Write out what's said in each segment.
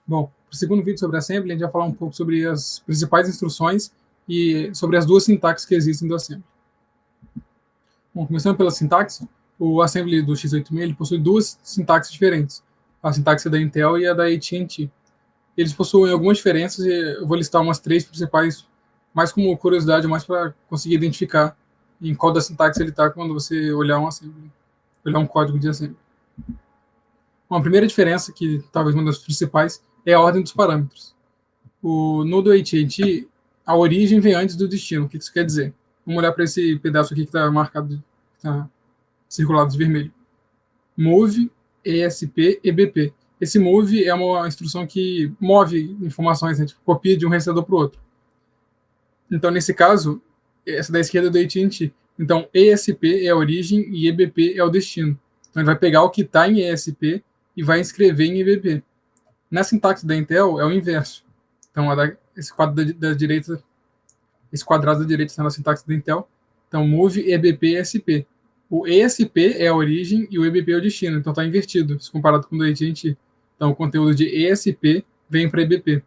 Bom, para o segundo vídeo sobre Assembly, a gente vai falar um pouco sobre as principais instruções e sobre as duas sintaxes que existem do Assembly. Bom, começando pela sintaxe, o Assembly do x86 ele possui duas sintaxes diferentes, a sintaxe da Intel e a da AT&T. Eles possuem algumas diferenças e eu vou listar umas três principais, mais como curiosidade, mais para conseguir identificar em qual da sintaxe ele está quando você olhar um Assembly, olhar um código de Assembly. Uma primeira diferença, que talvez uma das principais, é a ordem dos parâmetros. No do AT&T, a origem vem antes do destino. O que isso quer dizer? Vamos olhar para esse pedaço aqui que está marcado, que está circulado de vermelho. Move, ESP, EBP. Esse move é uma instrução que move informações, né? Tipo, copia de um registrador para o outro. Então, nesse caso, essa da esquerda é do AT&T. Então, ESP é a origem e EBP é o destino. Então, ele vai pegar o que está em ESP e vai escrever em EBP. Na sintaxe da Intel, é o inverso. Então, esse quadro da direita, esse quadrado da direita está na sintaxe da Intel. Então, move EBP ESP. O ESP é a origem e o EBP é o destino. Então, está invertido, se comparado com o do AT&T. Então, o conteúdo de ESP vem para EBP.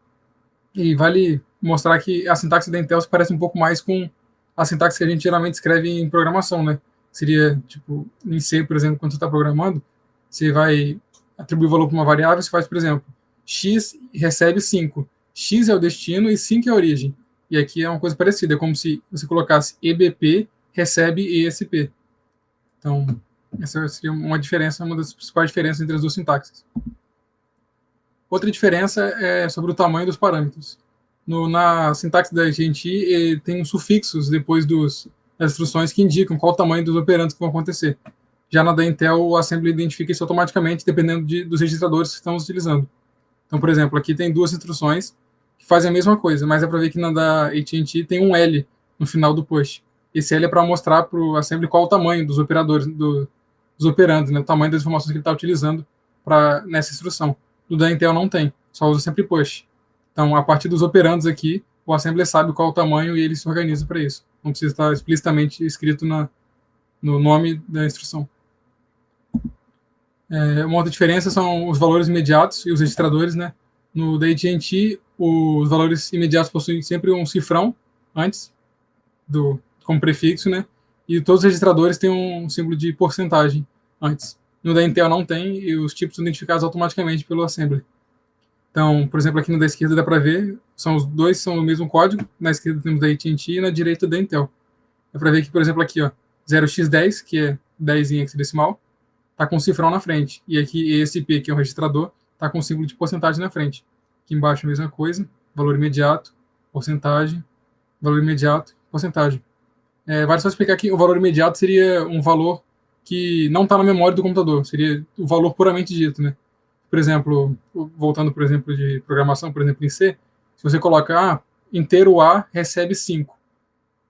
E vale mostrar que a sintaxe da Intel se parece um pouco mais com a sintaxe que a gente geralmente escreve em programação, né? Seria, tipo, em C, por exemplo, quando você está programando, você vai atribuir valor para uma variável, você faz, por exemplo, x recebe 5. X é o destino e 5 é a origem. E aqui é uma coisa parecida, é como se você colocasse EBP recebe ESP. Então, essa seria uma diferença, uma das principais diferenças entre as duas sintaxes. Outra diferença é sobre o tamanho dos parâmetros. Na sintaxe da AT&T tem uns sufixos depois das instruções que indicam qual o tamanho dos operandos que vão acontecer. Já na da Intel, o Assembly identifica isso automaticamente, dependendo dos registradores que estamos utilizando. Então, por exemplo, aqui tem duas instruções que fazem a mesma coisa, mas é para ver que na da AT&T tem um L no final do push. Esse L é para mostrar para o Assembly qual o tamanho dos operadores, dos operandos, né, o tamanho das informações que ele está utilizando nessa instrução. No da Intel não tem, só usa sempre push. Então, a partir dos operandos aqui, o Assembly sabe qual o tamanho e ele se organiza para isso. Não precisa estar explicitamente escrito no nome da instrução. Uma outra diferença são os valores imediatos e os registradores, né? No da AT&T, os valores imediatos possuem sempre um cifrão antes, como prefixo, né? E todos os registradores têm um símbolo de porcentagem antes. No da Intel não tem, e os tipos são identificados automaticamente pelo Assembly. Então, por exemplo, aqui no da esquerda dá para ver, os dois são o mesmo código, na esquerda temos da AT&T e na direita da Intel. Dá para ver que, por exemplo, aqui, ó, 0x10, que é 10 em hexadecimal, está com um cifrão na frente. E aqui ESP, que é o registrador, está com o símbolo de porcentagem na frente. Aqui embaixo a mesma coisa, valor imediato, porcentagem, valor imediato, porcentagem. Vale só explicar que o valor imediato seria um valor que não está na memória do computador, seria o valor puramente dito, né? Por exemplo, voltando, por exemplo, de programação, por exemplo, em C, se você coloca inteiro A recebe 5.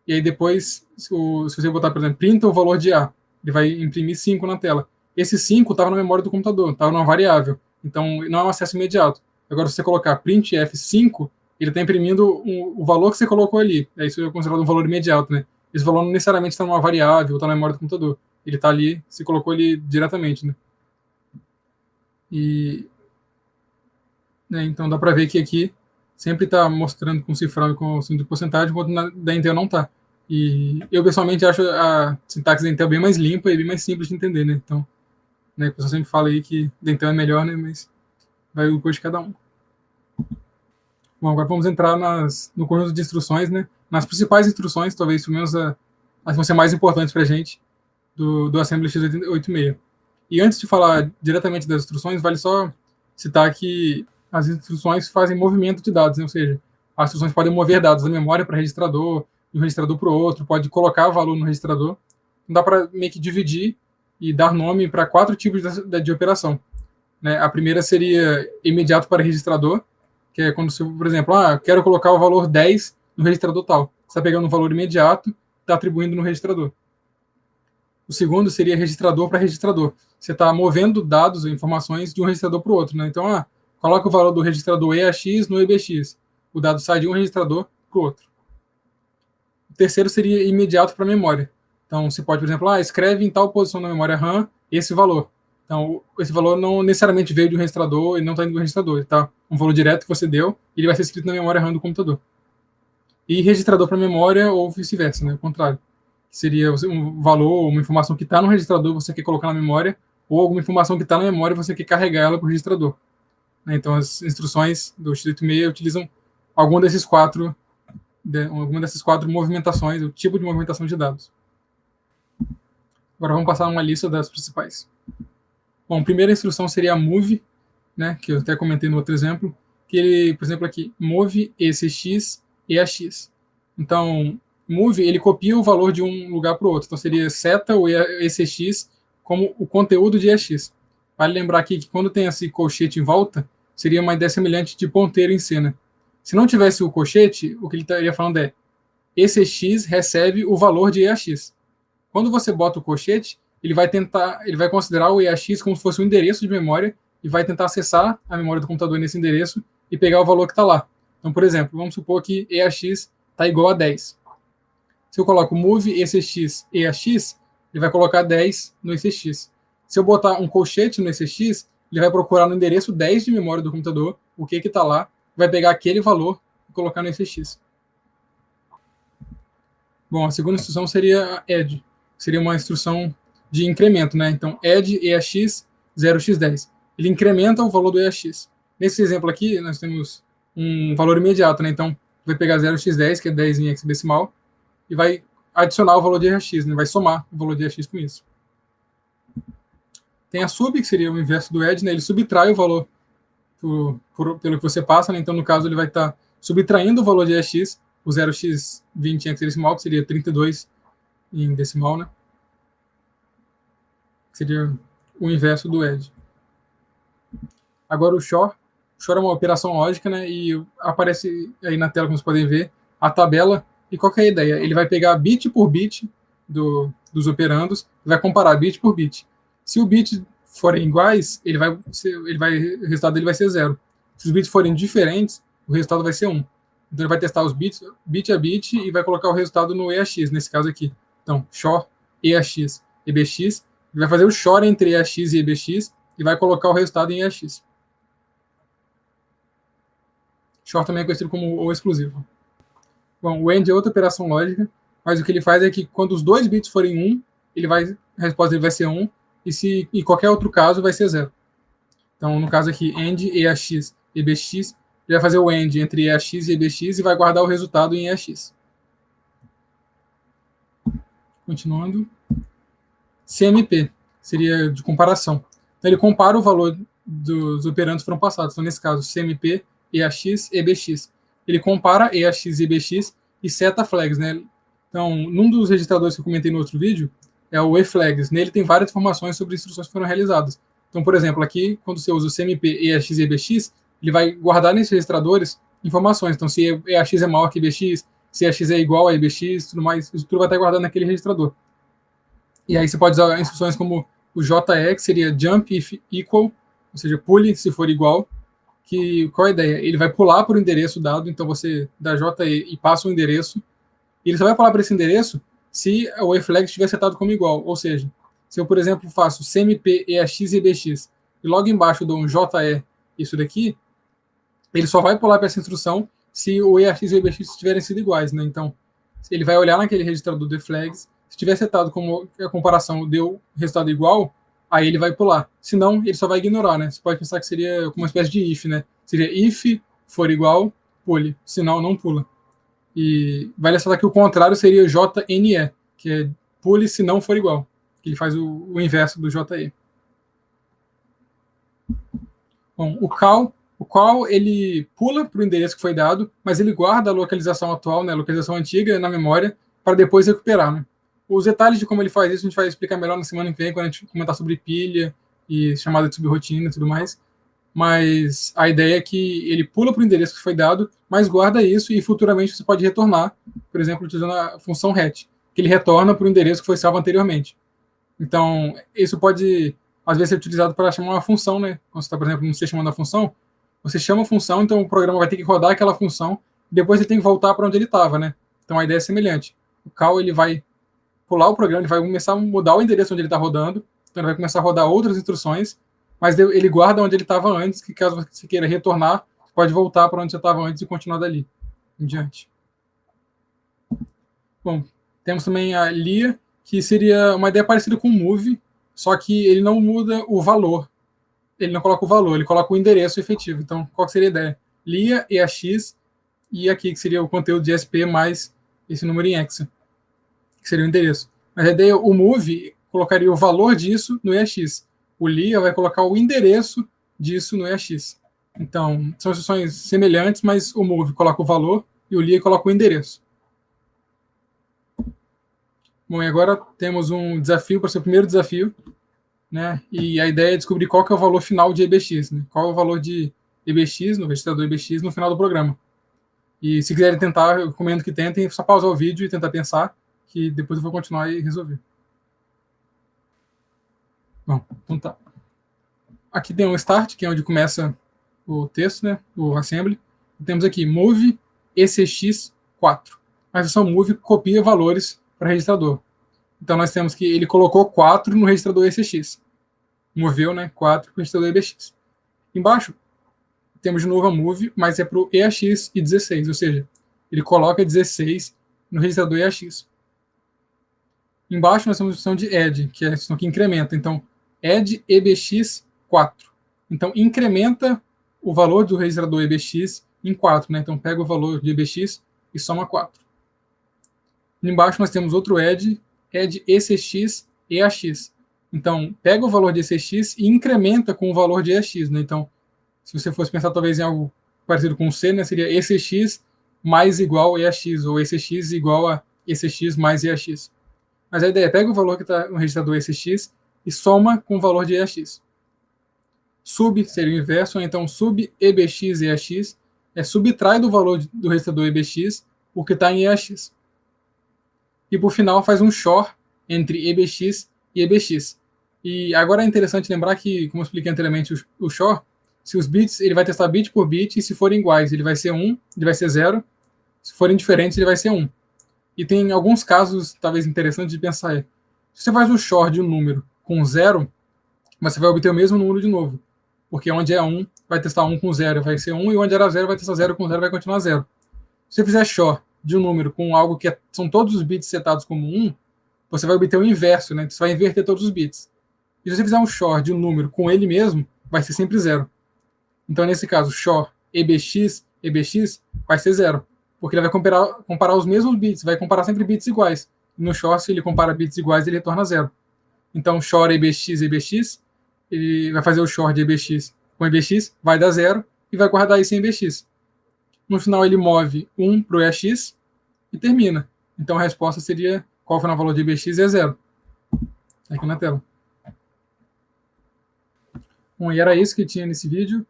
E aí depois, se você botar, por exemplo, printa o valor de A, ele vai imprimir 5 na tela. Esse 5 estava na memória do computador, estava numa variável. Então, não é um acesso imediato. Agora, se você colocar print F5, ele está imprimindo o valor que você colocou ali. Isso é considerado um valor imediato, né? Esse valor não necessariamente está numa variável, está na memória do computador. Ele está ali, se colocou ali diretamente, né? Então, dá para ver que aqui sempre está mostrando com cifrão e com símbolo de porcentagem, enquanto da Intel não está. E eu, pessoalmente, acho a sintaxe da Intel bem mais limpa e bem mais simples de entender, né? Então, né, a pessoa sempre fala aí que da Intel é melhor, né? Mas vai o gosto de cada um. Bom, agora vamos entrar no conjunto de instruções, né? Nas principais instruções, talvez pelo menos as que vão ser mais importantes para a gente, do Assembly x86. E antes de falar diretamente das instruções, vale só citar que as instruções fazem movimento de dados, né? Ou seja, as instruções podem mover dados da memória para registrador, de um registrador para o outro, pode colocar valor no registrador. Então dá para meio que dividir e dar nome para 4 tipos de operação. Né? A primeira seria imediato para registrador, que é quando você, por exemplo, quero colocar o valor 10 no registrador tal. Você está pegando um valor imediato, está atribuindo no registrador. O segundo seria registrador para registrador. Você está movendo dados ou informações de um registrador para o outro. Né? Então, coloca o valor do registrador EAX no EBX. O dado sai de um registrador para o outro. O terceiro seria imediato para a memória. Então, você pode, por exemplo, escreve em tal posição na memória RAM esse valor. Então, esse valor não necessariamente veio de um registrador e não está indo do registrador. Tá um valor direto que você deu, ele vai ser escrito na memória RAM do computador. E registrador para memória ou vice-versa, né? O contrário. Seria um valor, uma informação que está no registrador você quer colocar na memória, ou alguma informação que está na memória e você quer carregar ela para o registrador. Então, as instruções do x86 utilizam alguma dessas quatro movimentações, o tipo de movimentação de dados. Agora vamos passar uma lista das principais. Bom, a primeira instrução seria a move, né, que eu até comentei no outro exemplo, que ele, por exemplo, aqui, move ECX EAX. Então, move, ele copia o valor de um lugar para o outro. Então, seria seta o ECX como o conteúdo de EAX. Vale lembrar aqui que quando tem esse colchete em volta, seria uma ideia semelhante de ponteiro em C, né? Se não tivesse o colchete, o que ele estaria falando é ECX recebe o valor de EAX. Quando você bota o colchete, ele vai considerar o EAX como se fosse um endereço de memória e vai tentar acessar a memória do computador nesse endereço e pegar o valor que está lá. Então, por exemplo, vamos supor que EAX está igual a 10. Se eu coloco move ECX EAX, ele vai colocar 10 no ECX. Se eu botar um colchete no ECX, ele vai procurar no endereço 10 de memória do computador o que está lá, vai pegar aquele valor e colocar no ECX. Bom, a segunda instrução seria a add. Seria uma instrução de incremento, né? Então, add EAX 0x10. Ele incrementa o valor do EAX. Nesse exemplo aqui, nós temos um valor imediato, né? Então, vai pegar 0x10, que é 10 em hexadecimal, e vai adicionar o valor de EAX, né? Vai somar o valor de EAX com isso. Tem a sub, que seria o inverso do add, né? Ele subtrai o valor pelo que você passa, né? Então, no caso, ele vai estar subtraindo o valor de EAX, o 0x20 em hexadecimal, que seria 32 em decimal, né? Que seria o inverso do add. Agora o XOR. O XOR é uma operação lógica, né? E aparece aí na tela, como vocês podem ver, a tabela. E qual que é a ideia? Ele vai pegar bit por bit dos operandos e vai comparar bit por bit. Se o bit forem iguais, o resultado dele vai ser 0. Se os bits forem diferentes, o resultado vai ser 1. Então ele vai testar os bits, bit a bit, e vai colocar o resultado no EAX, nesse caso aqui. Então, XOR, EAX, EBX. Ele vai fazer o XOR entre EAX e EBX e vai colocar o resultado em EAX. XOR também é conhecido como o exclusivo. Bom, o AND é outra operação lógica, mas o que ele faz é que quando os dois bits forem 1, a resposta dele vai ser 1, e se em qualquer outro caso vai ser 0. Então, no caso aqui, AND, EAX, EBX, ele vai fazer o AND entre EAX e EBX e vai guardar o resultado em EAX. Continuando. CMP, seria de comparação. Então, ele compara o valor dos operandos que foram passados. Então, nesse caso, CMP, EAX, EBX. Ele compara EAX e EBX e seta flags, né? Então, num dos registradores que eu comentei no outro vídeo, é o eFlags. Nele tem várias informações sobre instruções que foram realizadas. Então, por exemplo, aqui, quando você usa o CMP, EAX e EBX, ele vai guardar nesses registradores informações. Então, se EAX é maior que EBX, se EAX é igual a EBX, tudo mais, isso tudo vai estar guardado naquele registrador. E aí você pode usar instruções como o JE, que seria jump if equal, ou seja, pule se for igual. Qual é a ideia? Ele vai pular para o endereço dado, então você dá JE e passa o endereço, e ele só vai pular para esse endereço se o eFlag estiver setado como igual. Ou seja, se eu, por exemplo, faço CMP, EAX e EBX, e logo embaixo dou um JE, isso daqui, ele só vai pular para essa instrução se o EAX e o EBX tiverem sido iguais, né? Então, ele vai olhar naquele registrador de flags, se tiver setado como a comparação deu resultado igual, aí ele vai pular. Se não, ele só vai ignorar, né? Você pode pensar que seria uma espécie de if, né? Seria if for igual, pule. Se não, não pula. E vale ressaltar que o contrário seria JNE, que é pule se não for igual. Ele faz o inverso do JE. Bom, o call ele pula para o endereço que foi dado, mas ele guarda a localização atual, né, a localização antiga na memória, para depois recuperar, né? Os detalhes de como ele faz isso a gente vai explicar melhor na semana que vem, quando a gente comentar sobre pilha e chamada de subrotina e tudo mais. Mas a ideia é que ele pula para o endereço que foi dado, mas guarda isso e futuramente você pode retornar, por exemplo, utilizando a função RET, que ele retorna para o endereço que foi salvo anteriormente. Então, isso pode, às vezes, ser utilizado para chamar uma função, né? Quando você está, por exemplo, não sei chamando a função, você chama a função, então o programa vai ter que rodar aquela função, e depois ele tem que voltar para onde ele estava, né? Então a ideia é semelhante. O call ele vai pular o programa, ele vai começar a mudar o endereço onde ele está rodando, Então ele vai começar a rodar outras instruções, mas ele guarda onde ele estava antes, que caso você queira retornar, pode voltar para onde você estava antes e continuar dali em diante. Bom, temos também a lia, que seria uma ideia parecida com o move, só que ele não muda o valor. Ele não coloca o valor, ele coloca o endereço efetivo. Então, qual seria a ideia? Lia, EAX, e aqui que seria o conteúdo de SP mais esse número em hexa, que seria o endereço. Mas a ideia, o move colocaria o valor disso no EAX. O lia vai colocar o endereço disso no EAX. Então, são instruções semelhantes, mas o move coloca o valor e o lia coloca o endereço. Bom, e agora temos um desafio para ser o primeiro desafio, né? E a ideia é descobrir qual que é o valor final de EBX, né? Qual é o valor de EBX, no registrador EBX, no final do programa. E se quiserem tentar, eu recomendo que tentem, só pausar o vídeo e tentar pensar, que depois eu vou continuar e resolver. Bom, então tá. Aqui tem o start, que é onde começa o texto, né? O assembly. E temos aqui move ECX4. A instrução move copia valores para registrador. Então nós temos que ele colocou 4 no registrador ECX. Moveu, né, 4 para o registrador EBX. Embaixo temos de novo a move, mas é para o EAX e 16, ou seja, ele coloca 16 no registrador EAX. Embaixo nós temos a instrução de add, que é a instrução que incrementa. Então, add EBX 4. Então, incrementa o valor do registrador EBX em 4. Né? Então, pega o valor de EBX e soma 4. Embaixo nós temos outro add ECX EAX. Então, pega o valor de ECX e incrementa com o valor de EAX. Né? Então, se você fosse pensar talvez em algo parecido com C, né, seria ECX mais igual EAX, ou ECX igual a ECX mais EAX. Mas a ideia é pega o valor que está no registrador ECX e soma com o valor de EAX. Sub seria o inverso, então sub EBX EAX subtrai do valor do registrador EBX o que está em EAX. E por final faz um XOR entre EBX e EBX. E agora é interessante lembrar que, como eu expliquei anteriormente, o XOR, se os bits, ele vai testar bit por bit, e se forem iguais, ele vai ser 1, ele vai ser 0, se forem diferentes, ele vai ser 1. E tem alguns casos, talvez interessantes de pensar. Se você faz um XOR de um número com 0, você vai obter o mesmo número de novo. Porque onde é 1, vai testar 1 com 0, vai ser 1, e onde era 0, vai testar 0 com 0, vai continuar 0. Se você fizer XOR de um número com algo que são todos os bits setados como 1, você vai obter o inverso, né? Você vai inverter todos os bits. E se você fizer um XOR de um número com ele mesmo, vai ser sempre 0. Então, nesse caso, XOR EBX vai ser 0. Porque ele vai comparar os mesmos bits, vai comparar sempre bits iguais. E no XOR, se ele compara bits iguais, ele retorna 0. Então, XOR EBX, ele vai fazer o XOR de EBX com EBX, vai dar 0 e vai guardar isso em EBX. No final, ele move 1 para o EAX e termina. Então, a resposta seria qual foi o valor de EBX é 0. Aqui na tela. Bom, e era isso que tinha nesse vídeo.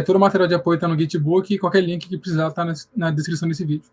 Todo o material de apoio está no Gitbook e qualquer link que precisar está na descrição desse vídeo.